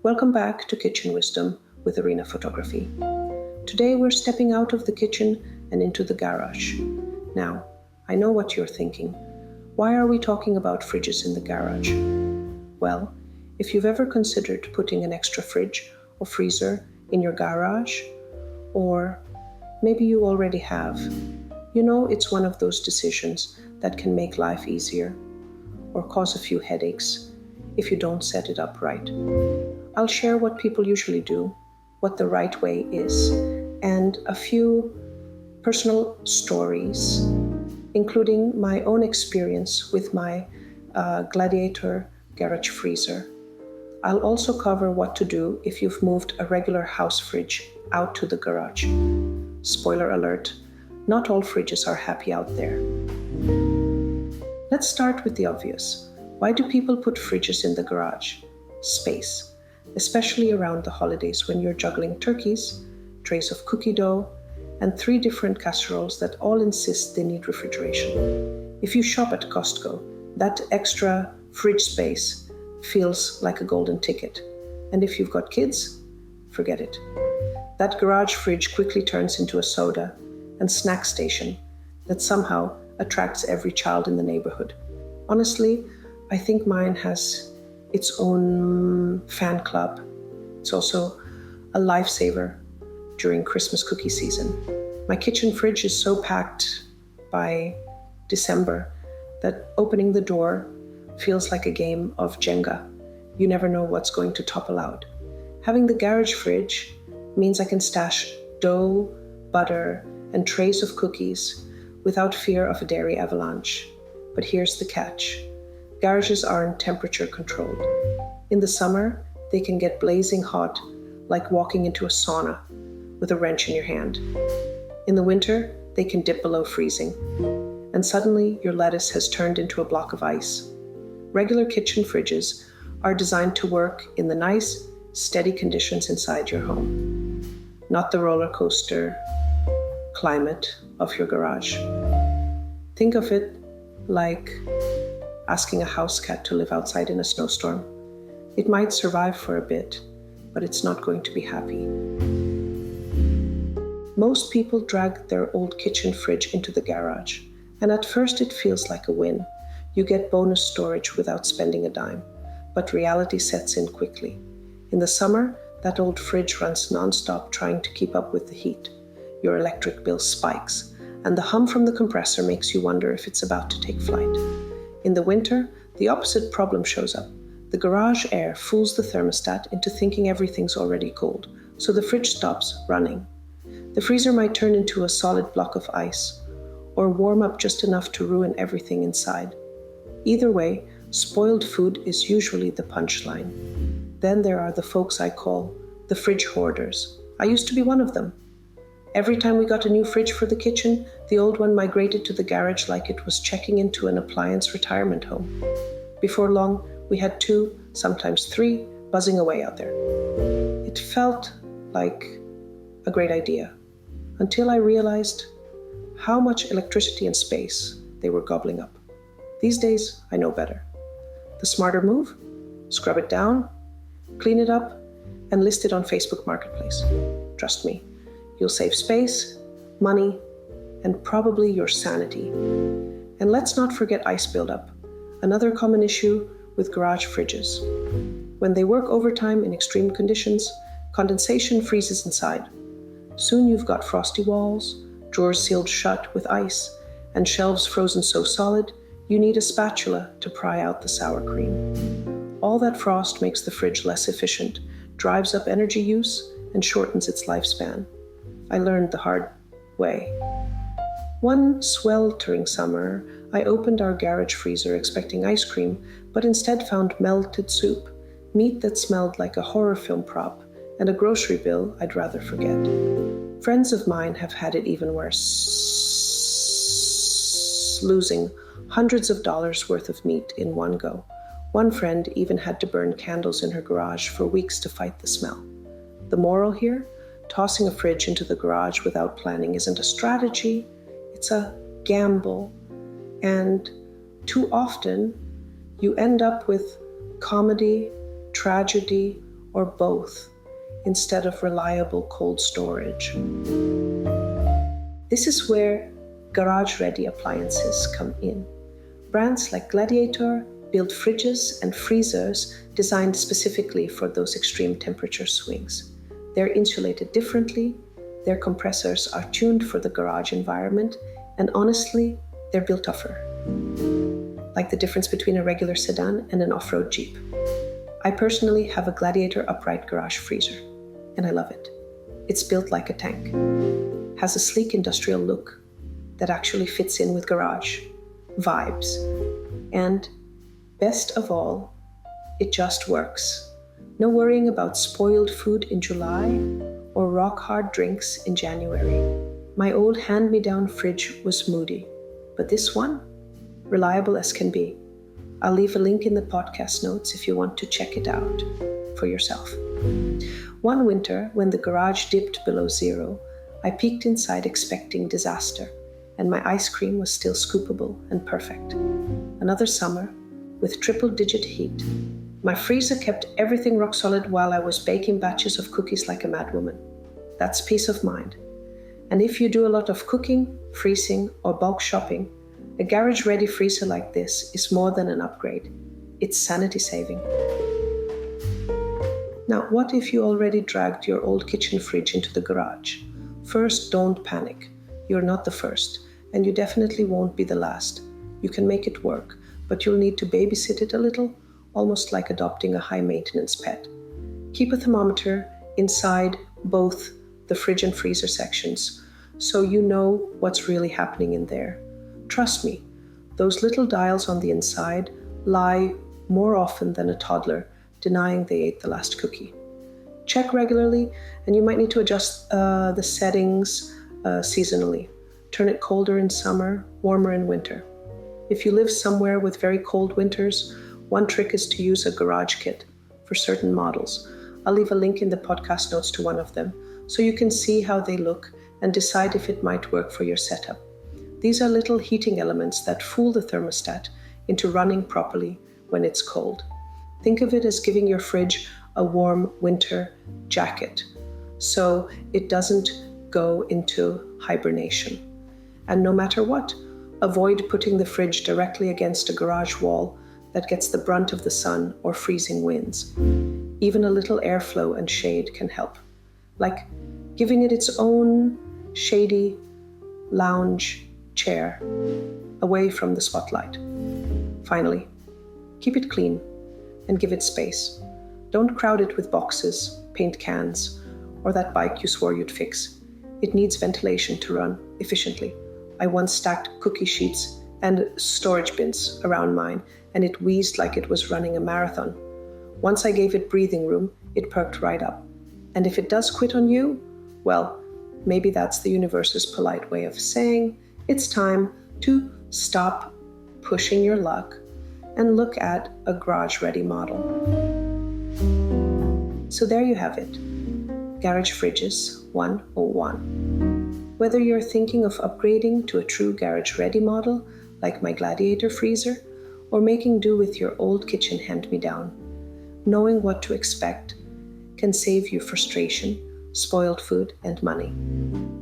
Welcome back to Kitchen Wisdom with Arina Photography. Today we're stepping out of the kitchen and into the garage. Now, I know what you're thinking. Why are we talking about fridges in the garage? Well, if you've ever considered putting an extra fridge or freezer in your garage, or maybe you already have, you know it's one of those decisions that can make life easier or cause a few headaches if you don't set it up right. I'll share what people usually do, what the right way is, and a few personal stories, including my own experience with my Gladiator garage freezer. I'll also cover what to do if you've moved a regular house fridge out to the garage. Spoiler alert, not all fridges are happy out there. Let's start with the obvious. Why do people put fridges in the garage? Space, especially around the holidays when you're juggling turkeys, trays of cookie dough, and 3 different casseroles that all insist they need refrigeration. If you shop at Costco, that extra fridge space feels like a golden ticket. And if you've got kids, forget it. That garage fridge quickly turns into a soda and snack station that somehow attracts every child in the neighborhood. Honestly, I think mine has its own fan club. It's also a lifesaver during Christmas cookie season. My kitchen fridge is so packed by December that opening the door feels like a game of Jenga. You never know what's going to topple out. Having the garage fridge means I can stash dough, butter, and trays of cookies without fear of a dairy avalanche. But here's the catch. Garages aren't temperature controlled. In the summer, they can get blazing hot, like walking into a sauna with a wrench in your hand. In the winter, they can dip below freezing. And suddenly, your lettuce has turned into a block of ice. Regular kitchen fridges are designed to work in the nice, steady conditions inside your home, not the roller coaster climate of your garage. Think of it like asking a house cat to live outside in a snowstorm. It might survive for a bit, but it's not going to be happy. Most people drag their old kitchen fridge into the garage, and at first it feels like a win. You get bonus storage without spending a dime, but reality sets in quickly. In the summer, that old fridge runs nonstop trying to keep up with the heat. Your electric bill spikes, and the hum from the compressor makes you wonder if it's about to take flight. In the winter, the opposite problem shows up. The garage air fools the thermostat into thinking everything's already cold, so the fridge stops running. The freezer might turn into a solid block of ice, or warm up just enough to ruin everything inside. Either way, spoiled food is usually the punchline. Then there are the folks I call the fridge hoarders. I used to be one of them. Every time we got a new fridge for the kitchen, the old one migrated to the garage like it was checking into an appliance retirement home. Before long, we had 2, sometimes 3, buzzing away out there. It felt like a great idea, until I realized how much electricity and space they were gobbling up. These days, I know better. The smarter move? Scrub it down, clean it up, and list it on Facebook Marketplace. Trust me. You'll save space, money, and probably your sanity. And let's not forget ice buildup, another common issue with garage fridges. When they work overtime in extreme conditions, condensation freezes inside. Soon you've got frosty walls, drawers sealed shut with ice, and shelves frozen so solid you need a spatula to pry out the sour cream. All that frost makes the fridge less efficient, drives up energy use, and shortens its lifespan. I learned the hard way. One sweltering summer, I opened our garage freezer expecting ice cream, but instead found melted soup, meat that smelled like a horror film prop, and a grocery bill I'd rather forget. Friends of mine have had it even worse, losing hundreds of dollars worth of meat in one go. One friend even had to burn candles in her garage for weeks to fight the smell. The moral here? Tossing a fridge into the garage without planning isn't a strategy, it's a gamble. And too often, you end up with comedy, tragedy, or both, instead of reliable cold storage? This is where garage-ready appliances come in. Brands like Gladiator build fridges and freezers designed specifically for those extreme temperature swings. They're insulated differently, their compressors are tuned for the garage environment, and honestly, they're built tougher. Like the difference between a regular sedan and an off-road Jeep. I personally have a Gladiator upright garage freezer, and I love it. It's built like a tank, has a sleek industrial look that actually fits in with garage vibes, and best of all, it just works. No worrying about spoiled food in July or rock-hard drinks in January. My old hand-me-down fridge was moody, but this one, reliable as can be. I'll leave a link in the podcast notes if you want to check it out for yourself. One winter, when the garage dipped below zero, I peeked inside expecting disaster, and my ice cream was still scoopable and perfect. Another summer, with triple-digit heat, my freezer kept everything rock solid while I was baking batches of cookies like a madwoman. That's peace of mind. And if you do a lot of cooking, freezing, or bulk shopping, a garage-ready freezer like this is more than an upgrade. It's sanity-saving. Now, what if you already dragged your old kitchen fridge into the garage? First, don't panic. You're not the first, and you definitely won't be the last. You can make it work, but you'll need to babysit it a little, almost like adopting a high-maintenance pet. Keep a thermometer inside both the fridge and freezer sections, so you know what's really happening in there. Trust me, those little dials on the inside lie more often than a toddler denying they ate the last cookie. Check regularly, and you might need to adjust the settings seasonally. Turn it colder in summer, warmer in winter. If you live somewhere with very cold winters, one trick is to use a garage kit for certain models. I'll leave a link in the podcast notes to one of them, so you can see how they look and decide if it might work for your setup. These are little heating elements that fool the thermostat into running properly when it's cold. Think of it as giving your fridge a warm winter jacket, so it doesn't go into hibernation. And no matter what, avoid putting the fridge directly against a garage wall that gets the brunt of the sun or freezing winds. Even a little airflow and shade can help, like giving it its own shady lounge chair away from the spotlight. Finally, keep it clean and give it space. Don't crowd it with boxes, paint cans, or that bike you swore you'd fix. It needs ventilation to run efficiently. I once stacked cookie sheets and storage bins around mine, and it wheezed like it was running a marathon. Once I gave it breathing room, it perked right up. And if it does quit on you, well, maybe that's the universe's polite way of saying it's time to stop pushing your luck and look at a garage-ready model. So there you have it. Garage Fridges 101. Whether you're thinking of upgrading to a true garage-ready model, like my Gladiator freezer, or making do with your old kitchen hand-me-down, knowing what to expect can save you frustration, spoiled food, and money.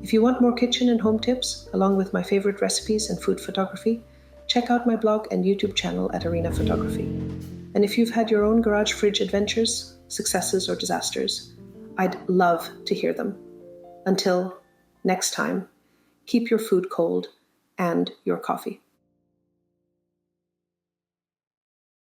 If you want more kitchen and home tips, along with my favorite recipes and food photography, check out my blog and YouTube channel at Arina Photography. And if you've had your own garage fridge adventures, successes, or disasters, I'd love to hear them. Until next time, keep your food cold and your coffee.